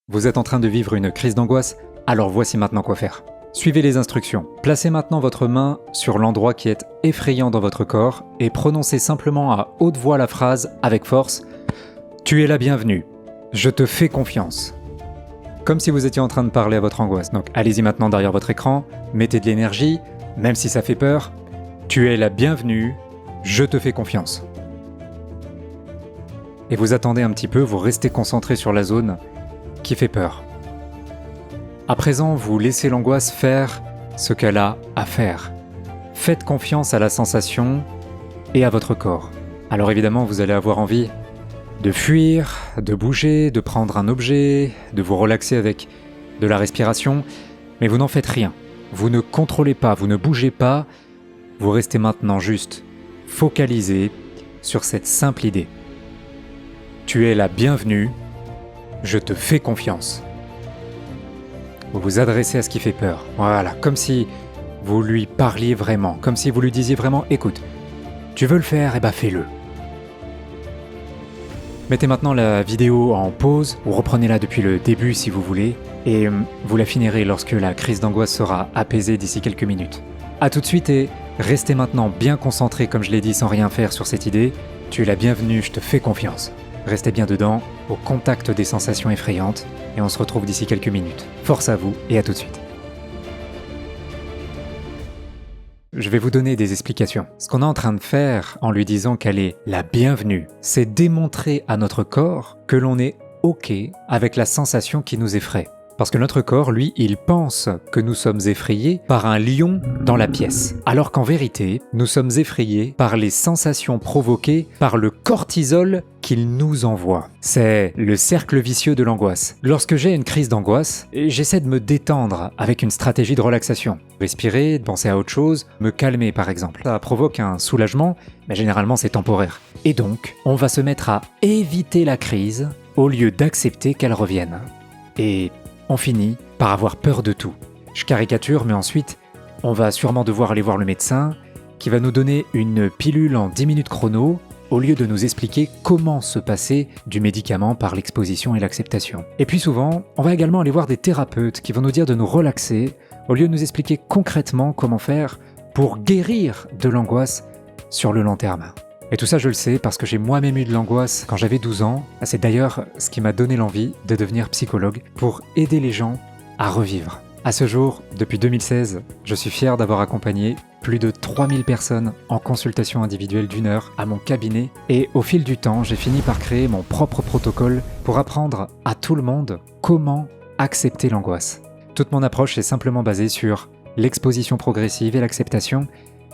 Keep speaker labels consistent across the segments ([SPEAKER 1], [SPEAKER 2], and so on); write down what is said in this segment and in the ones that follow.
[SPEAKER 1] Vous êtes en train de vivre une crise d'angoisse? Alors voici maintenant quoi faire. Suivez les instructions. Placez maintenant votre main sur l'endroit qui est effrayant dans votre corps et prononcez simplement à haute voix la phrase avec force « Tu es la bienvenue. Je te fais confiance ». Comme si vous étiez en train de parler à votre angoisse. Donc allez-y maintenant derrière votre écran, mettez de l'énergie, même si ça fait peur. « Tu es la bienvenue. Je te fais confiance ». Et vous attendez un petit peu, vous restez concentré sur la zone qui fait peur. À présent, vous laissez l'angoisse faire ce qu'elle a à faire. Faites confiance à la sensation et à votre corps. Alors évidemment, vous allez avoir envie de fuir, de bouger, de prendre un objet, de vous relaxer avec de la respiration, mais vous n'en faites rien. Vous ne contrôlez pas, vous ne bougez pas, vous restez maintenant juste focalisé sur cette simple idée. Tu es la bienvenue. Je te fais confiance. Vous vous adressez à ce qui fait peur. Voilà, comme si vous lui parliez vraiment, comme si vous lui disiez vraiment « Écoute, tu veux le faire, eh ben fais-le ». Mettez maintenant la vidéo en pause, ou reprenez-la depuis le début si vous voulez, et vous la finirez lorsque la crise d'angoisse sera apaisée d'ici quelques minutes. A tout de suite et restez maintenant bien concentré, comme je l'ai dit, sans rien faire sur cette idée. Tu es la bienvenue, je te fais confiance. Restez bien dedans, au contact des sensations effrayantes, et on se retrouve d'ici quelques minutes. Force à vous et à tout de suite. Je vais vous donner des explications. Ce qu'on est en train de faire en lui disant qu'elle est la bienvenue, c'est démontrer à notre corps que l'on est OK avec la sensation qui nous effraie. Parce que notre corps, lui, il pense que nous sommes effrayés par un lion dans la pièce. Alors qu'en vérité, nous sommes effrayés par les sensations provoquées par le cortisol qu'il nous envoie. C'est le cercle vicieux de l'angoisse. Lorsque j'ai une crise d'angoisse, j'essaie de me détendre avec une stratégie de relaxation. Respirer, penser à autre chose, me calmer par exemple. Ça provoque un soulagement, mais généralement c'est temporaire. Et donc, on va se mettre à éviter la crise au lieu d'accepter qu'elle revienne. Et on finit par avoir peur de tout. Je caricature, mais ensuite, on va sûrement devoir aller voir le médecin qui va nous donner une pilule en 10 minutes chrono au lieu de nous expliquer comment se passer du médicament par l'exposition et l'acceptation. Et puis souvent, on va également aller voir des thérapeutes qui vont nous dire de nous relaxer au lieu de nous expliquer concrètement comment faire pour guérir de l'angoisse sur le long terme. Et tout ça, je le sais parce que j'ai moi-même eu de l'angoisse quand j'avais 12 ans. C'est d'ailleurs ce qui m'a donné l'envie de devenir psychologue pour aider les gens à revivre. À ce jour, depuis 2016, je suis fier d'avoir accompagné plus de 3000 personnes en consultation individuelle d'1 heure à mon cabinet. Et au fil du temps, j'ai fini par créer mon propre protocole pour apprendre à tout le monde comment accepter l'angoisse. Toute mon approche est simplement basée sur l'exposition progressive et l'acceptation,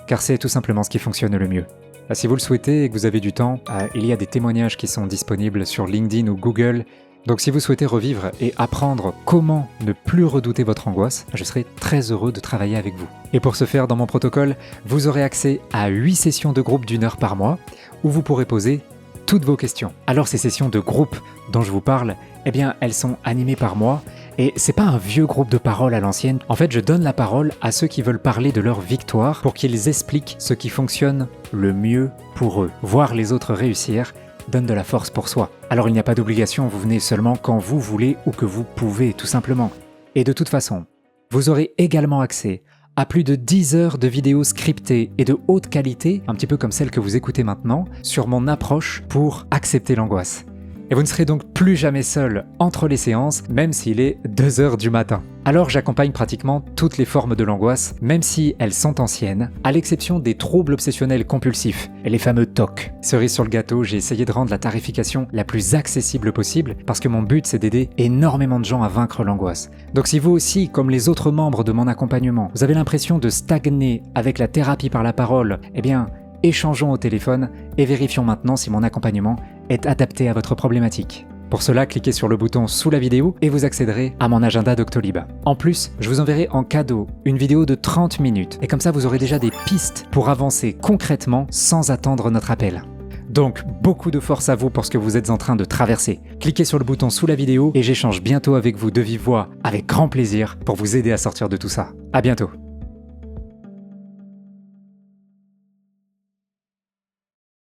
[SPEAKER 1] car c'est tout simplement ce qui fonctionne le mieux. Si vous le souhaitez et que vous avez du temps, il y a des témoignages qui sont disponibles sur LinkedIn ou Google. Donc si vous souhaitez revivre et apprendre comment ne plus redouter votre angoisse, je serai très heureux de travailler avec vous. Et pour ce faire, dans mon protocole, vous aurez accès à 8 sessions de groupe d'1 heure par mois où vous pourrez poser toutes vos questions. Alors ces sessions de groupe dont je vous parle, eh bien elles sont animées par moi. Et c'est pas un vieux groupe de parole à l'ancienne. En fait, je donne la parole à ceux qui veulent parler de leur victoire pour qu'ils expliquent ce qui fonctionne le mieux pour eux. Voir les autres réussir donne de la force pour soi. Alors il n'y a pas d'obligation, vous venez seulement quand vous voulez ou que vous pouvez, tout simplement. Et de toute façon, vous aurez également accès à plus de 10 heures de vidéos scriptées et de haute qualité, un petit peu comme celle que vous écoutez maintenant, sur mon approche pour accepter l'angoisse. Et vous ne serez donc plus jamais seul entre les séances, même s'il est 2 heures du matin. Alors j'accompagne pratiquement toutes les formes de l'angoisse, même si elles sont anciennes, à l'exception des troubles obsessionnels compulsifs, les fameux TOC. Cerise sur le gâteau, j'ai essayé de rendre la tarification la plus accessible possible, parce que mon but c'est d'aider énormément de gens à vaincre l'angoisse. Donc si vous aussi, comme les autres membres de mon accompagnement, vous avez l'impression de stagner avec la thérapie par la parole, eh bien, échangeons au téléphone et vérifions maintenant si mon accompagnement est adapté à votre problématique. Pour cela, cliquez sur le bouton sous la vidéo et vous accéderez à mon agenda Doctolib. En plus, je vous enverrai en cadeau une vidéo de 30 minutes et comme ça vous aurez déjà des pistes pour avancer concrètement sans attendre notre appel. Donc, beaucoup de force à vous pour ce que vous êtes en train de traverser. Cliquez sur le bouton sous la vidéo et j'échange bientôt avec vous de vive voix avec grand plaisir pour vous aider à sortir de tout ça. À bientôt.